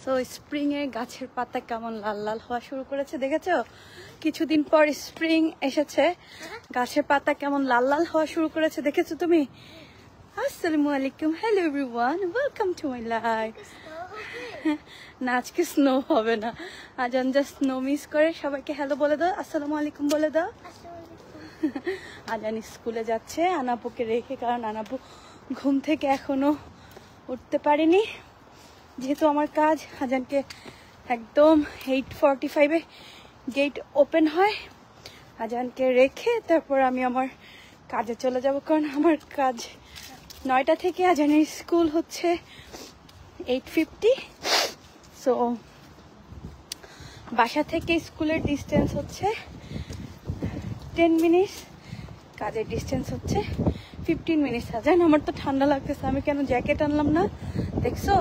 So spring এর গাছের পাতা কেমন লাল লাল হওয়া শুরু করেছে দেখেছো? কিছুদিন পর স্প্রিং এসেছে, গাছের পাতা কেমন লাল লাল হওয়া শুরু করেছে দেখেছো তুমি? আসসালামু আলাইকুম, hello everyone, welcome to my life. না আজকে স্নো হবে না, আজান জাস্ট স্নো মিস করে সবাইকে হ্যালো বলে দাও, আসসালামু আলাইকুম বলে দাও। আজান স্কুলে যাচ্ছে আনাপুকে রেখে, কারণ আনাপু ঘুম থেকে এখনো উঠতে পারেনি। যেহেতু আমার কাজ আজানকে একদম 8:45-এ গেট ওপেন হয়, আজানকে রেখে তারপর আমি আমার কাজে চলে যাব, কারণ আমার কাজ 9টা থেকে, আজানের স্কুল হচ্ছে 8:50। সো বাসা থেকে স্কুলের ডিস্টেন্স হচ্ছে 10 মিনিটস, কাজের ডিস্টেন্স হচ্ছে 15 মিনিটস। আজান আমার তো ঠান্ডা লাগতেছে, আমি কেন জ্যাকেট আনলাম না দেখছো?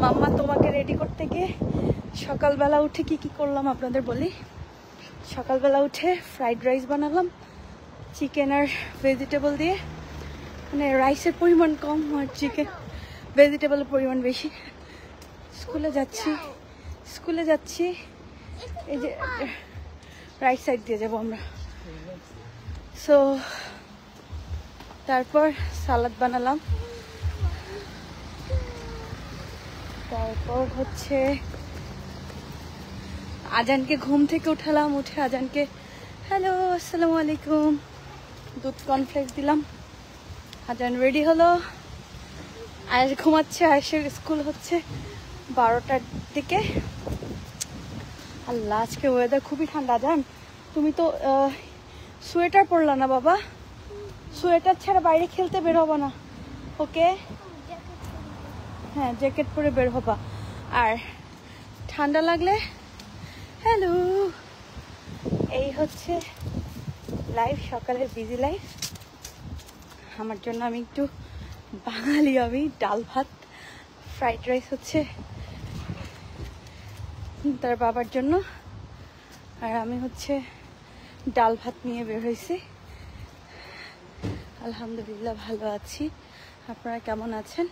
মাম্মা তোমাকে রেডি করতে গিয়ে সকালবেলা উঠে কি কি করলাম আপনাদের বলি। সকালবেলা উঠে ফ্রাইড রাইস বানালাম চিকেন আর ভেজিটেবল দিয়ে, মানে রাইসের পরিমাণ কম আর চিকেন ভেজিটেবলের পরিমাণ বেশি। স্কুলে যাচ্ছি এই যে রাইট সাইড দিয়ে যাবো আমরা। সো তারপর সালাদ বানালাম, তারপর হচ্ছে আজানকে ঘুম থেকে উঠালাম, উঠে আজানকে হ্যালো আসসালামু আলাইকুম দুধ কর্নফ্লেক্স দিলাম। আজান রেডি হলো, আয়েশ ঘুমাচ্ছে, আয়েশের স্কুল হচ্ছে 12টার দিকে। আল্লাহ আজকে ওয়েদার খুবই ঠান্ডা। জান তুমি তো সোয়েটার পরলা না বাবা, সোয়েটার ছাড়া বাইরে খেলতে বের হবা না, ওকে? হ্যাঁ জ্যাকেট পরে বের হবা, আর ঠান্ডা লাগলে হ্যালো। এই হচ্ছে লাইফ, সকালের বিজি লাইফ। আমার জন্য আমি একটু বাঙালি, আমি ডাল ভাত, ফ্রাইড রাইস হচ্ছে তার বাবার জন্য, আর আমি হচ্ছে ডাল ভাত নিয়ে বের হয়েছি। আলহামদুলিল্লাহ ভালো আছি, আপনারা কেমন আছেন?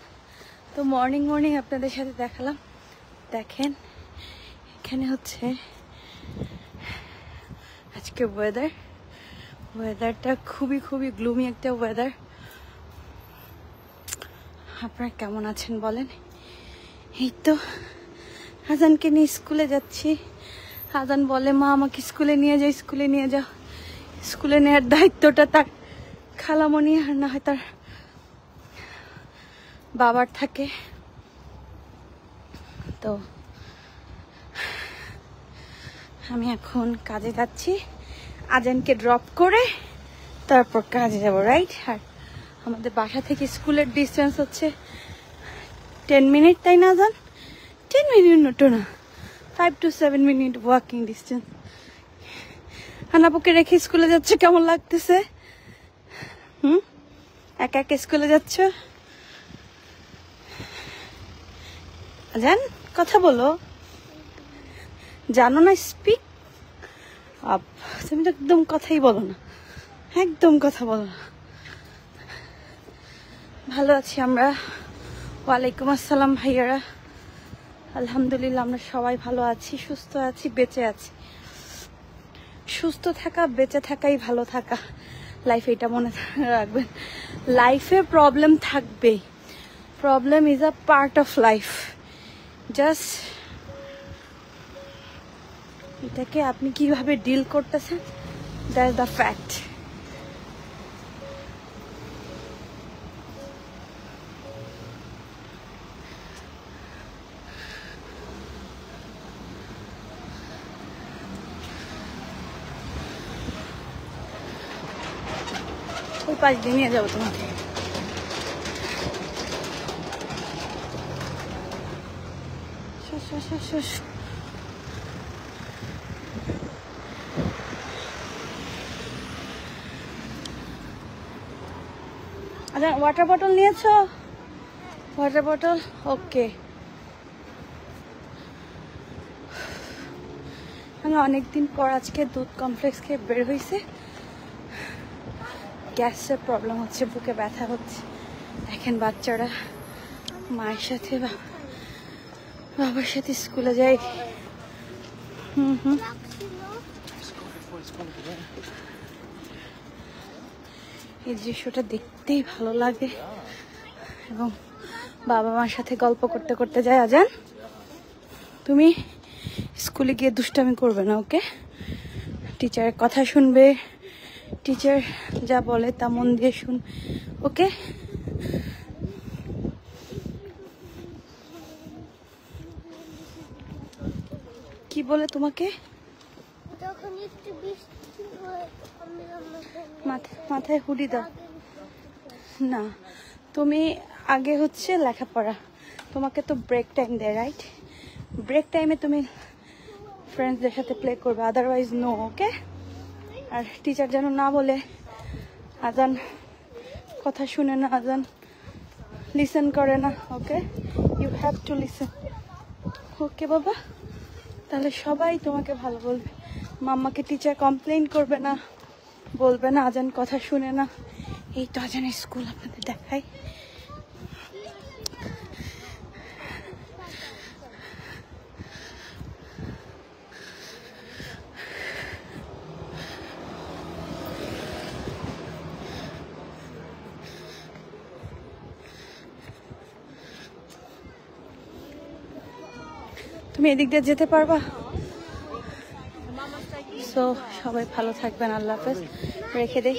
তো মর্নিং আপনাদের সাথে দেখালাম। দেখেন এখানে হচ্ছে আজকে ওয়েদারটা খুবই গ্লুমি একটা ওয়েদার। আপনারা কেমন আছেন বলেন? এই তো আজানকে নিয়ে স্কুলে যাচ্ছি। আজান বলে মা আমাকে স্কুলে নিয়ে যাও। স্কুলে নেওয়ার দায়িত্বটা তার খালামণি আর না হয় তার বাবার থাকে। তো আমি এখন কাজে যাচ্ছি, আজানকে ড্রপ করে তারপর কাজে যাব, রাইট? আর আমাদের বাসা থেকে স্কুলের ডিস্টেন্স হচ্ছে 10 মিনিট, তাই না আজান? 10 মিনিট নটো না, 5 to 7 মিনিট ওয়াকিং ডিস্টেন্স। আনাপুকে রেখে স্কুলে যাচ্ছে, কেমন লাগতেছে? একা স্কুলে যাচ্ছ? আজান কথা বলো, জানো না স্পিক আপ, তুমি তো একদম কথাই বলো না, একদম কথা বলো না। ভালো আছি আমরা, ওয়ালাইকুম আসসালাম ভাইয়ারা। আলহামদুলিল্লাহ আমরা সবাই ভালো আছি, সুস্থ আছি, বেঁচে আছি। সুস্থ থাকা, বেঁচে থাকাই ভালো থাকা লাইফে, এটা মনে রাখবেন। লাইফে প্রবলেম থাকবে, problem is a part of life. Just এটাকে আপনি কিভাবে ডিল করতেছেন, দ্যাটস দ্য ফ্যাক্ট। ওই পাশ দিয়ে নিয়ে যাবো তোমাকে। আচ্ছা ওয়াটার বটল নিয়েছো? ওয়াটার বটল ওকে। আমি অনেকদিন পর আজকে দুধ কমপ্লেক্স খেয়ে বের হয়েছে। গ্যাসের প্রবলেম হচ্ছে, বুকে ব্যথা হচ্ছে। দেখেন বাচ্চারা মায়ের সাথে বাবার সাথে স্কুলে যাই। এই দৃশ্যটা দেখতেই ভালো লাগে এবং বাবা মার সাথে গল্প করতে করতে যায়। আজান, তুমি স্কুলে গিয়ে দুষ্টামি করবে না, ওকে? টিচারের কথা শুনবে, টিচার যা বলে তা মন দিয়ে শুন, ওকে? কি বলে তোমাকে? মাথায় হুডি দাও না, তুমি আগে হচ্ছে লেখাপড়া, তোমাকে তো ব্রেক টাইম দেয়, রাইট? ব্রেক টাইমে তুমি ফ্রেন্ডসদের সাথে প্লে করবে, আদারওয়াইজ নো, ওকে? আর টিচার যেন না বলে আজান কথা শুনে না, আজান লিসেন করে না, ওকে? ইউ হ্যাভ টু লিসেন, ওকে বাবা? তাহলে সবাই তোমাকে ভালো বলবে। মাম্মাকে টিচার কমপ্লেইন করবে না, বলবে না আজান কথা শুনে না। এই তো আজানের স্কুল আপনাদের দেখাই। তুমি এদিক দিয়ে যেতে পারবা? সো সবাই ভালো থাকবেন, আল্লাহ হাফেজ, রেখে দেই।